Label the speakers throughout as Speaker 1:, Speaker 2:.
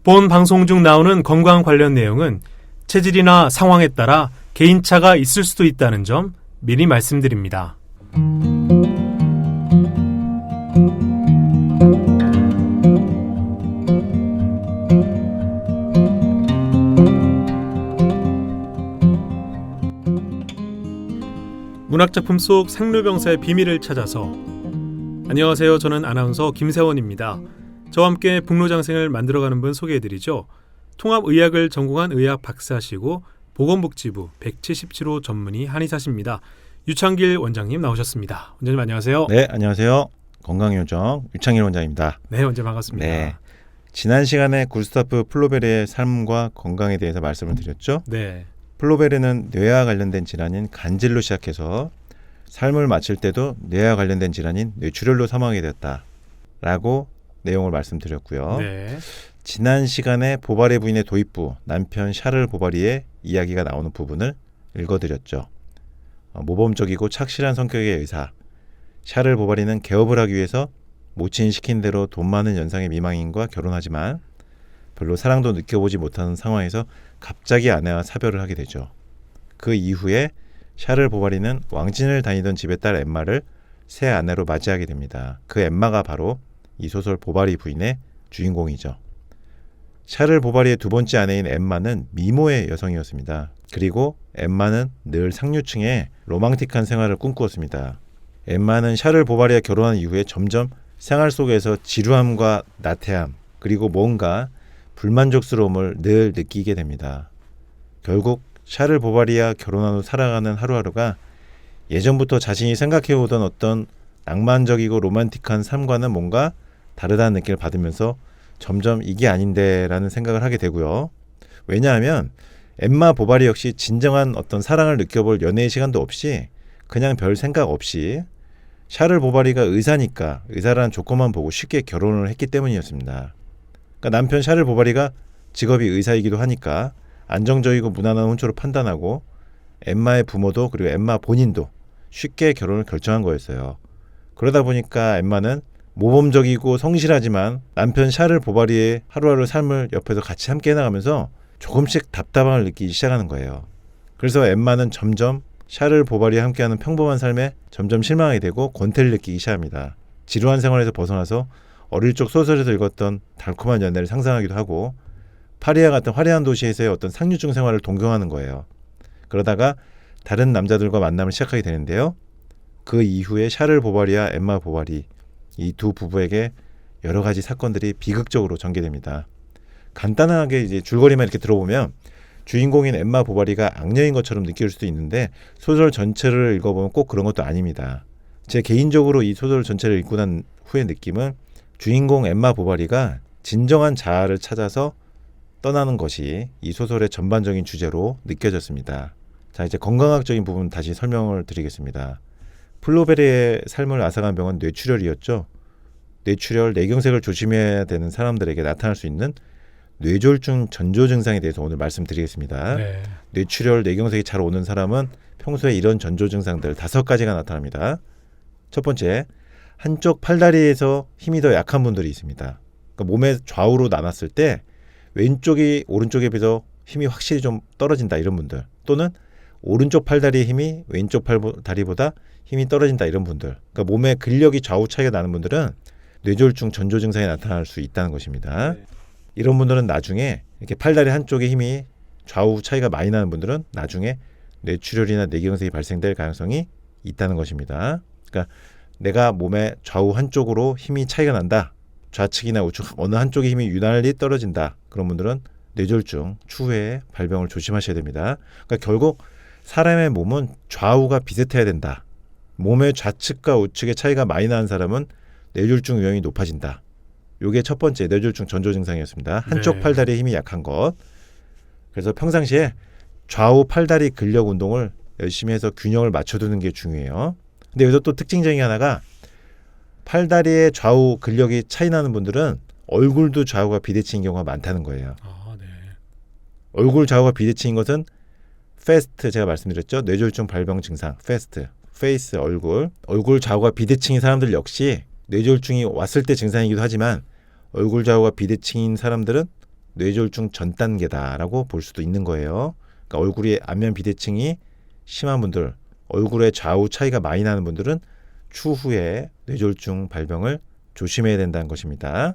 Speaker 1: 본 방송 중 나오는 건강 관련 내용은 체질이나 상황에 따라 개인차가 있을 수도 있다는 점 미리 말씀드립니다. 문학작품 속 상류병사의 비밀을 찾아서. 안녕하세요. 저는 아나운서 김세원입니다. 저와 함께 북로장생을 만들어가는 분 소개해드리죠. 통합의학을 전공한 의학 박사시고 보건복지부 177호 전문의 한의사십니다. 유창길 원장님 나오셨습니다. 원장님 안녕하세요.
Speaker 2: 네, 안녕하세요. 건강요정 유창길 원장입니다.
Speaker 1: 네, 원장님 반갑습니다.
Speaker 2: 네, 지난 시간에 구스타프 플로베르의 삶과 건강에 대해서 말씀을 드렸죠.
Speaker 1: 네.
Speaker 2: 플로베르는 뇌와 관련된 질환인 간질로 시작해서 삶을 마칠 때도 뇌와 관련된 질환인 뇌출혈로 사망하게 되었다라고 내용을 말씀드렸고요.
Speaker 1: 네.
Speaker 2: 지난 시간에 보바리 부인의 도입부 남편 샤를 보바리의 이야기가 나오는 부분을 읽어드렸죠. 모범적이고 착실한 성격의 의사 샤를 보바리는 개업을 하기 위해서 모친이 시킨 대로 돈 많은 연상의 미망인과 결혼하지만 별로 사랑도 느껴보지 못하는 상황에서 갑자기 아내와 사별을 하게 되죠. 그 이후에 샤를 보바리는 왕진을 다니던 집의 딸 엠마를 새 아내로 맞이하게 됩니다. 그 엠마가 바로 이 소설 보바리 부인의 주인공이죠. 샤를 보바리의 두 번째 아내인 엠마는 미모의 여성이었습니다. 그리고 엠마는 늘 상류층의 로망틱한 생활을 꿈꾸었습니다. 엠마는 샤를 보바리와 결혼한 이후에 점점 생활 속에서 지루함과 나태함 그리고 뭔가 불만족스러움을 늘 느끼게 됩니다. 결국 샤를 보바리와 결혼한 후 살아가는 하루하루가 예전부터 자신이 생각해오던 어떤 낭만적이고 로man틱한 삶과는 뭔가 다르다는 느낌을 받으면서 점점 이게 아닌데 라는 생각을 하게 되고요. 왜냐하면 엠마 보바리 역시 진정한 어떤 사랑을 느껴볼 연애의 시간도 없이 그냥 별 생각 없이 샤를 보바리가 의사니까 의사라는 조건만 보고 쉽게 결혼을 했기 때문이었습니다. 그러니까 남편 샤를 보바리가 직업이 의사이기도 하니까 안정적이고 무난한 혼처로 판단하고 엠마의 부모도 그리고 엠마 본인도 쉽게 결혼을 결정한 거였어요. 그러다 보니까 엠마는 모범적이고 성실하지만 남편 샤를 보바리의 하루하루 삶을 옆에서 같이 함께 해나가면서 조금씩 답답함을 느끼기 시작하는 거예요. 그래서 엠마는 점점 샤를 보바리와 함께하는 평범한 삶에 점점 실망하게 되고 권태를 느끼기 시작합니다. 지루한 생활에서 벗어나서 어릴 적 소설에서 읽었던 달콤한 연애를 상상하기도 하고 파리와 같은 화려한 도시에서의 어떤 상류층 생활을 동경하는 거예요. 그러다가 다른 남자들과 만남을 시작하게 되는데요. 그 이후에 샤를 보바리와 엠마 보바리 이 두 부부에게 여러 가지 사건들이 비극적으로 전개됩니다. 간단하게 이제 줄거리만 이렇게 들어보면 주인공인 엠마 보바리가 악녀인 것처럼 느낄 수도 있는데 소설 전체를 읽어보면 꼭 그런 것도 아닙니다. 제 개인적으로 이 소설 전체를 읽고 난 후의 느낌은 주인공 엠마 보바리가 진정한 자아를 찾아서 떠나는 것이 이 소설의 전반적인 주제로 느껴졌습니다. 자, 이제 건강학적인 부분 다시 설명을 드리겠습니다. 플로베르의 삶을 앗아간 병은 뇌출혈이었죠. 뇌출혈, 뇌경색을 조심해야 되는 사람들에게 나타날 수 있는 뇌졸중 전조 증상에 대해서 오늘 말씀드리겠습니다.
Speaker 1: 네.
Speaker 2: 뇌출혈, 뇌경색이 잘 오는 사람은 평소에 이런 전조 증상들 5가지가 나타납니다. 첫 번째, 한쪽 팔다리에서 힘이 더 약한 분들이 있습니다. 그러니까 몸의 좌우로 나눴을 때 왼쪽이 오른쪽에 비해서 힘이 확실히 좀 떨어진다 이런 분들, 또는 오른쪽 팔다리의 힘이 왼쪽 팔다리보다 힘이 떨어진다 이런 분들, 그러니까 몸의 근력이 좌우 차이가 나는 분들은 뇌졸중 전조 증상이 나타날 수 있다는 것입니다.
Speaker 1: 네.
Speaker 2: 이런 분들은 나중에 이렇게 팔다리 한쪽의 힘이 좌우 차이가 많이 나는 분들은 나중에 뇌출혈이나 뇌경색이 발생될 가능성이 있다는 것입니다. 그러니까 내가 몸의 좌우 한쪽으로 힘이 차이가 난다, 좌측이나 우측 어느 한쪽의 힘이 유난히 떨어진다, 그런 분들은 뇌졸중 추후에 발병을 조심하셔야 됩니다. 그러니까 결국 사람의 몸은 좌우가 비슷해야 된다. 몸의 좌측과 우측의 차이가 많이 나는 사람은 뇌졸중 위험이 높아진다. 이게 첫 번째 뇌졸중 전조 증상이었습니다. 한쪽
Speaker 1: 네.
Speaker 2: 팔다리의 힘이 약한 것. 그래서 평상시에 좌우 팔다리 근력 운동을 열심히 해서 균형을 맞춰두는 게 중요해요. 근데 여기서 또 특징적인 하나가 팔다리의 좌우 근력이 차이 나는 분들은 얼굴도 좌우가 비대칭인 경우가 많다는 거예요.
Speaker 1: 아, 네.
Speaker 2: 얼굴 좌우가 비대칭인 것은 패스트, 제가 말씀드렸죠. 뇌졸중 발병 증상 패스트, 페이스, 얼굴 좌우가 비대칭인 사람들 역시 뇌졸중이 왔을 때 증상이기도 하지만 얼굴 좌우가 비대칭인 사람들은 뇌졸중 전 단계다라고 볼 수도 있는 거예요. 그러니까 얼굴이 안면 비대칭이 심한 분들, 얼굴의 좌우 차이가 많이 나는 분들은 추후에 뇌졸중 발병을 조심해야 된다는 것입니다.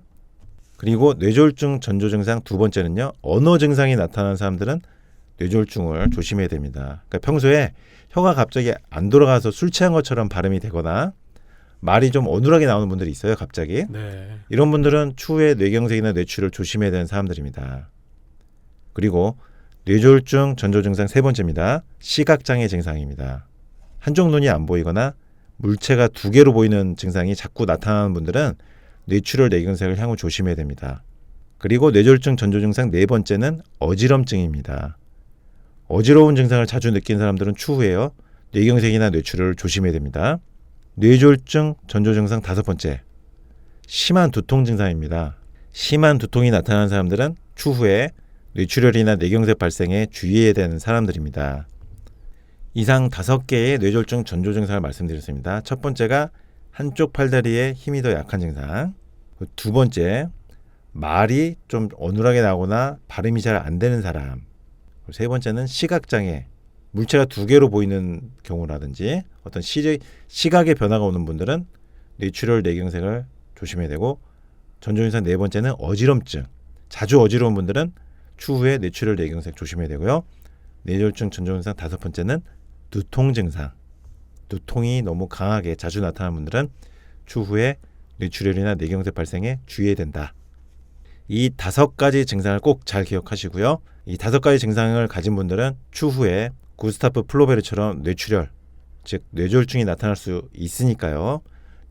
Speaker 2: 그리고 뇌졸중 전조 증상 두 번째는요. 언어 증상이 나타나는 사람들은 뇌졸중을 조심해야 됩니다. 그러니까 평소에 혀가 갑자기 안 돌아가서 술 취한 것처럼 발음이 되거나 말이 좀 어눌하게 나오는 분들이 있어요. 갑자기.
Speaker 1: 네.
Speaker 2: 이런 분들은 추후에 뇌경색이나 뇌출혈을 조심해야 되는 사람들입니다. 그리고 뇌졸중 전조 증상 세 번째입니다. 시각장애 증상입니다. 한쪽 눈이 안 보이거나 물체가 두 개로 보이는 증상이 자꾸 나타나는 분들은 뇌출혈 뇌경색을 향후 조심해야 됩니다. 그리고 뇌졸중 전조 증상 네 번째는 어지럼증입니다. 어지러운 증상을 자주 느끼는 사람들은 추후에요. 뇌경색이나 뇌출혈을 조심해야 됩니다. 뇌졸중 전조 증상 다섯 번째, 심한 두통 증상입니다. 심한 두통이 나타나는 사람들은 추후에 뇌출혈이나 뇌경색 발생에 주의해야 되는 사람들입니다. 이상 5개의 뇌졸중 전조 증상을 말씀드렸습니다. 첫 번째가 한쪽 팔다리에 힘이 더 약한 증상. 두 번째, 말이 좀 어눌하게 나오거나 발음이 잘 안 되는 사람. 세 번째는 시각장애, 물체가 두 개로 보이는 경우라든지 어떤 시각의 변화가 오는 분들은 뇌출혈 뇌경색을 조심해야 되고, 전조증상 네 번째는 어지럼증, 자주 어지러운 분들은 추후에 뇌출혈 뇌경색 조심해야 되고요. 뇌졸중 전조증상 다섯 번째는 두통 증상, 두통이 너무 강하게 자주 나타나는 분들은 추후에 뇌출혈이나 뇌경색 발생에 주의해야 된다. 이 5가지 증상을 꼭 잘 기억하시고요. 이 5가지 증상을 가진 분들은 추후에 구스타프 플로베르처럼 뇌출혈, 즉 뇌졸중이 나타날 수 있으니까요.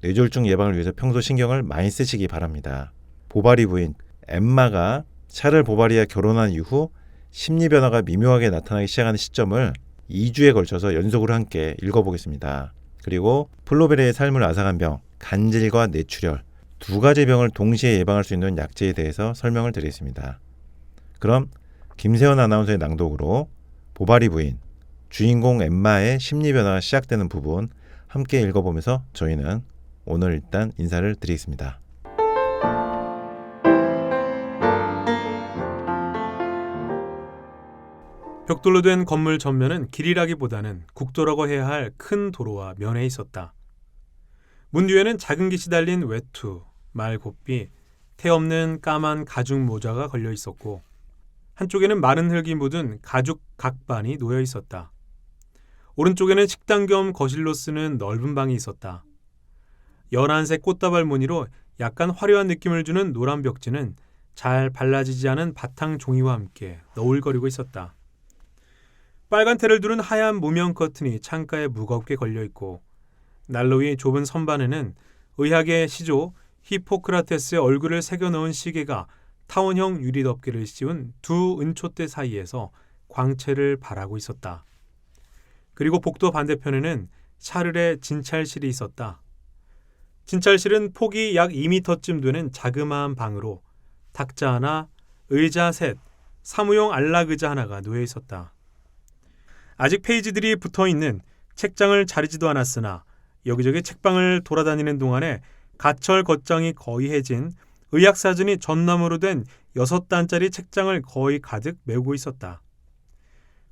Speaker 2: 뇌졸중 예방을 위해서 평소 신경을 많이 쓰시기 바랍니다. 보바리 부인 엠마가 샤를 보바리와 결혼한 이후 심리 변화가 미묘하게 나타나기 시작하는 시점을 2주에 걸쳐서 연속으로 함께 읽어보겠습니다. 그리고 플로베르의 삶을 앗아간 병, 간질과 뇌출혈, 2가지 병을 동시에 예방할 수 있는 약제에 대해서 설명을 드리겠습니다. 그럼 김세원 아나운서의 낭독으로 보바리 부인, 주인공 엠마의 심리 변화가 시작되는 부분 함께 읽어보면서 저희는 오늘 일단 인사를 드리겠습니다.
Speaker 1: 벽돌로 된 건물 전면은 길이라기보다는 국도라고 해야 할 큰 도로와 면에 있었다. 문 뒤에는 작은 깃이 달린 외투, 말고삐, 태 없는 까만 가죽 모자가 걸려 있었고, 한쪽에는 마른 흙이 묻은 가죽 각반이 놓여 있었다. 오른쪽에는 식당 겸 거실로 쓰는 넓은 방이 있었다. 연한색 꽃다발 무늬로 약간 화려한 느낌을 주는 노란 벽지는 잘 발라지지 않은 바탕 종이와 함께 너울거리고 있었다. 빨간 테를 두른 하얀 무명 커튼이 창가에 무겁게 걸려있고, 난로 위 좁은 선반에는 의학의 시조 히포크라테스의 얼굴을 새겨넣은 시계가 타원형 유리덮개를 씌운 두 은촛대 사이에서 광채를 발하고 있었다. 그리고 복도 반대편에는 샤를의 진찰실이 있었다. 진찰실은 폭이 약 2m쯤 되는 자그마한 방으로 탁자 하나, 의자 셋, 사무용 안락의자 하나가 놓여 있었다. 아직 페이지들이 붙어있는 책장을 자르지도 않았으나 여기저기 책방을 돌아다니는 동안에 가철 겉장이 거의 해진 의학사전이 전나무로 된 6단짜리 책장을 거의 가득 메우고 있었다.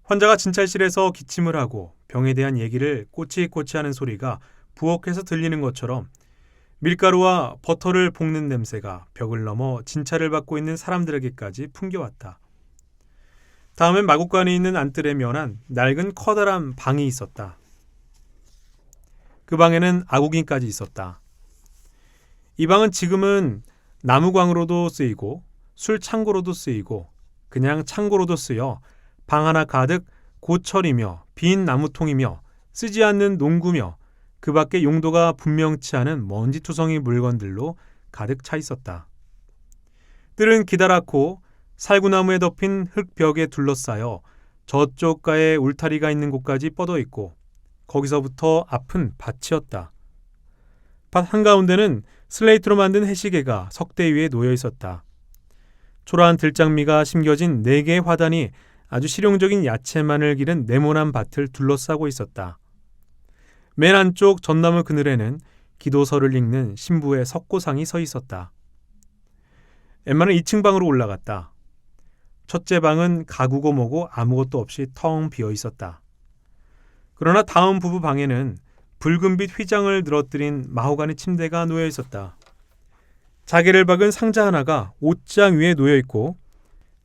Speaker 1: 환자가 진찰실에서 기침을 하고 병에 대한 얘기를 꼬치꼬치 하는 소리가 부엌에서 들리는 것처럼 밀가루와 버터를 볶는 냄새가 벽을 넘어 진찰을 받고 있는 사람들에게까지 풍겨왔다. 다음엔 마구간에 있는 안뜰에 면한 낡은 커다란 방이 있었다. 그 방에는 아구긴까지 있었다. 이 방은 지금은 나무광으로도 쓰이고 술 창고로도 쓰이고 그냥 창고로도 쓰여 방 하나 가득 고철이며 빈 나무통이며 쓰지 않는 농구며 그 밖에 용도가 분명치 않은 먼지투성이 물건들로 가득 차 있었다. 뜰은 기다랗고 살구나무에 덮인 흙벽에 둘러싸여 저쪽가에 울타리가 있는 곳까지 뻗어 있고 거기서부터 앞은 밭이었다. 밭 한가운데는 슬레이트로 만든 해시계가 석대 위에 놓여 있었다. 초라한 들장미가 심겨진 4개의 화단이 아주 실용적인 야채만을 기른 네모난 밭을 둘러싸고 있었다. 맨 안쪽 전나무 그늘에는 기도서를 읽는 신부의 석고상이 서 있었다. 엠마는 2층 방으로 올라갔다. 첫째 방은 가구고 뭐고 아무것도 없이 텅 비어 있었다. 그러나 다음 부부 방에는 붉은빛 휘장을 늘어뜨린 마호가니 침대가 놓여 있었다. 자개를 박은 상자 하나가 옷장 위에 놓여 있고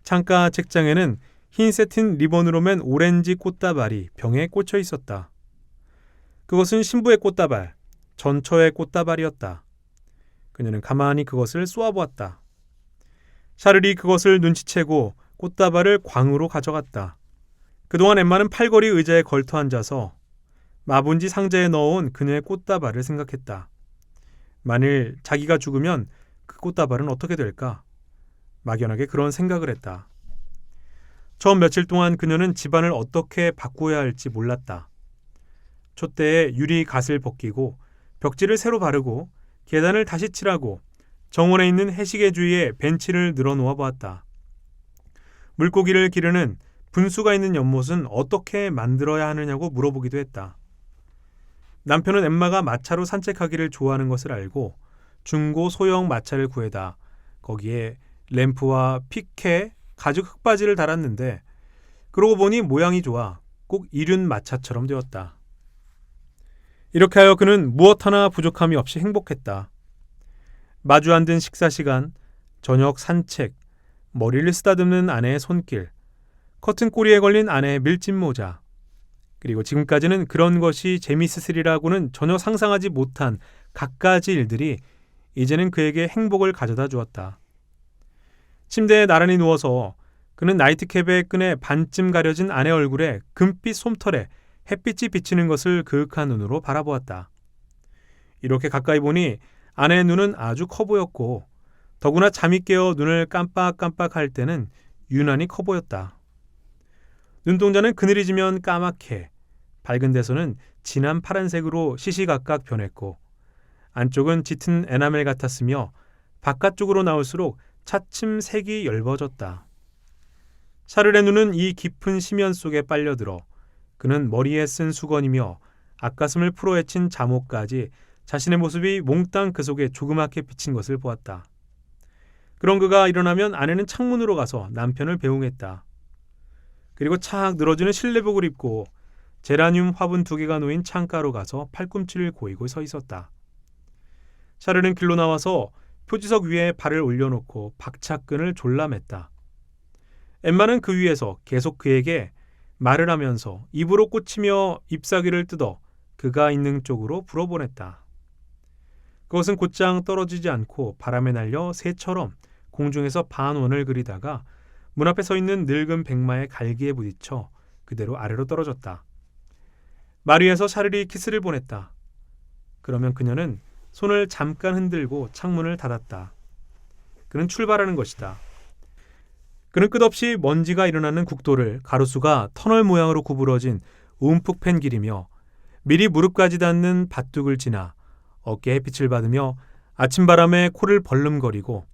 Speaker 1: 창가 책장에는 흰 세틴 리본으로 맨 오렌지 꽃다발이 병에 꽂혀 있었다. 그것은 신부의 꽃다발, 전처의 꽃다발이었다. 그녀는 가만히 그것을 쏘아보았다. 샤를이 그것을 눈치채고 꽃다발을 광으로 가져갔다. 그동안 엠마는 팔걸이 의자에 걸터 앉아서 마분지 상자에 넣어온 그녀의 꽃다발을 생각했다. 만일 자기가 죽으면 그 꽃다발은 어떻게 될까? 막연하게 그런 생각을 했다. 처음 며칠 동안 그녀는 집안을 어떻게 바꾸어야 할지 몰랐다. 촛대에 유리 갓을 벗기고 벽지를 새로 바르고 계단을 다시 칠하고 정원에 있는 해시계 주위에 벤치를 늘어놓아 보았다. 물고기를 기르는 분수가 있는 연못은 어떻게 만들어야 하느냐고 물어보기도 했다. 남편은 엠마가 마차로 산책하기를 좋아하는 것을 알고 중고 소형 마차를 구해다 거기에 램프와 피케, 가죽 흙바지를 달았는데 그러고 보니 모양이 좋아 꼭 이륜 마차처럼 되었다. 이렇게 하여 그는 무엇 하나 부족함이 없이 행복했다. 마주 앉은 식사 시간, 저녁 산책, 머리를 쓰다듬는 아내의 손길, 커튼 꼬리에 걸린 아내의 밀짚 모자, 그리고 지금까지는 그런 것이 재미있으리라고는 전혀 상상하지 못한 갖가지 일들이 이제는 그에게 행복을 가져다 주었다. 침대에 나란히 누워서 그는 나이트캡의 끈에 반쯤 가려진 아내 얼굴에 금빛 솜털에 햇빛이 비치는 것을 그윽한 눈으로 바라보았다. 이렇게 가까이 보니 아내의 눈은 아주 커 보였고 더구나 잠이 깨어 눈을 깜빡깜빡할 때는 유난히 커 보였다. 눈동자는 그늘이 지면 까맣게, 밝은 데서는 진한 파란색으로 시시각각 변했고 안쪽은 짙은 에나멜 같았으며 바깥쪽으로 나올수록 차츰 색이 엷어졌다. 샤를의 눈은 이 깊은 심연 속에 빨려들어 그는 머리에 쓴 수건이며 앞가슴을 풀어헤친 잠옷까지 자신의 모습이 몽땅 그 속에 조그맣게 비친 것을 보았다. 그런 그가 일어나면 아내는 창문으로 가서 남편을 배웅했다. 그리고 착 늘어지는 실내복을 입고 제라늄 화분 2개가 놓인 창가로 가서 팔꿈치를 고이고 서 있었다. 샤를은 길로 나와서 표지석 위에 발을 올려놓고 박차끈을 졸라맸다. 엠마는 그 위에서 계속 그에게 말을 하면서 입으로 꽂히며 잎사귀를 뜯어 그가 있는 쪽으로 불어보냈다. 그것은 곧장 떨어지지 않고 바람에 날려 새처럼 공중에서 반원을 그리다가 문 앞에 서 있는 늙은 백마의 갈기에 부딪혀 그대로 아래로 떨어졌다. 말 위에서 샤를이 키스를 보냈다. 그러면 그녀는 손을 잠깐 흔들고 창문을 닫았다. 그는 출발하는 것이다. 그는 끝없이 먼지가 일어나는 국도를 가로수가 터널 모양으로 구부러진 움푹 팬 길이며 미리 무릎까지 닿는 밭둑을 지나 어깨에 햇빛을 받으며 아침바람에 코를 벌름거리고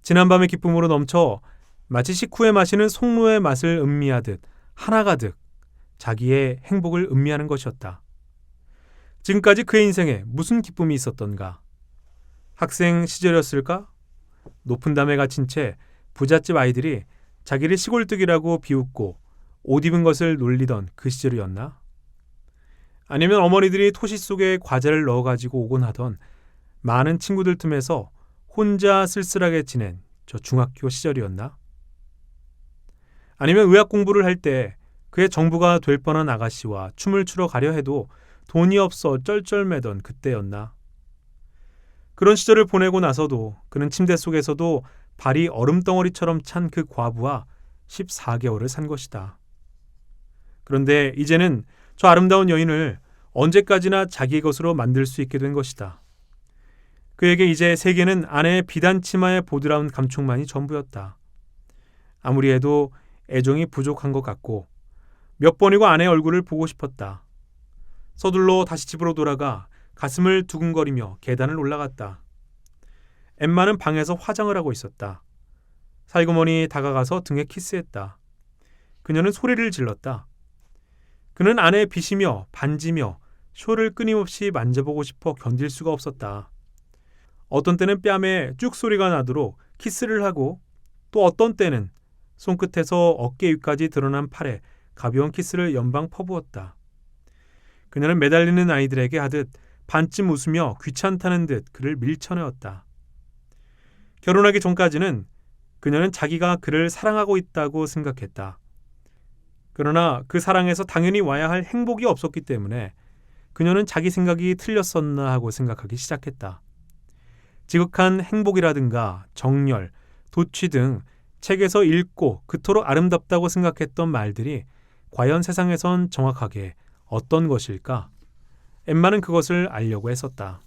Speaker 1: 지난밤의 기쁨으로 넘쳐 마치 식후에 마시는 송로의 맛을 음미하듯 하나가득 자기의 행복을 음미하는 것이었다. 지금까지 그의 인생에 무슨 기쁨이 있었던가? 학생 시절이었을까? 높은 담에 갇힌 채 부잣집 아이들이 자기를 시골뜨기라고 비웃고 옷 입은 것을 놀리던 그 시절이었나? 아니면 어머니들이 토시 속에 과자를 넣어가지고 오곤 하던 많은 친구들 틈에서 혼자 쓸쓸하게 지낸 저 중학교 시절이었나? 아니면 의학 공부를 할 때 그의 정부가 될 뻔한 아가씨와 춤을 추러 가려 해도 돈이 없어 쩔쩔매던 그때였나? 그런 시절을 보내고 나서도 그는 침대 속에서도 발이 얼음덩어리처럼 찬 그 과부와 14개월을 산 것이다. 그런데 이제는 저 아름다운 여인을 언제까지나 자기의 것으로 만들 수 있게 된 것이다. 그에게 이제 세계는 아내의 비단 치마의 보드라운 감촉만이 전부였다. 아무리 해도 애정이 부족한 것 같고 몇 번이고 아내의 얼굴을 보고 싶었다. 서둘러 다시 집으로 돌아가 가슴을 두근거리며 계단을 올라갔다. 엠마는 방에서 화장을 하고 있었다. 살구머니 다가가서 등에 키스했다. 그녀는 소리를 질렀다. 그는 아내의 빗이며 반지며 쇼를 끊임없이 만져보고 싶어 견딜 수가 없었다. 어떤 때는 뺨에 쭉 소리가 나도록 키스를 하고 또 어떤 때는 손끝에서 어깨 위까지 드러난 팔에 가벼운 키스를 연방 퍼부었다. 그녀는 매달리는 아이들에게 하듯 반쯤 웃으며 귀찮다는 듯 그를 밀쳐내었다. 결혼하기 전까지는 그녀는 자기가 그를 사랑하고 있다고 생각했다. 그러나 그 사랑에서 당연히 와야 할 행복이 없었기 때문에 그녀는 자기 생각이 틀렸었나 하고 생각하기 시작했다. 지극한 행복이라든가 정열, 도취 등 책에서 읽고 그토록 아름답다고 생각했던 말들이 과연 세상에선 정확하게 어떤 것일까? 엠마는 그것을 알려고 했었다.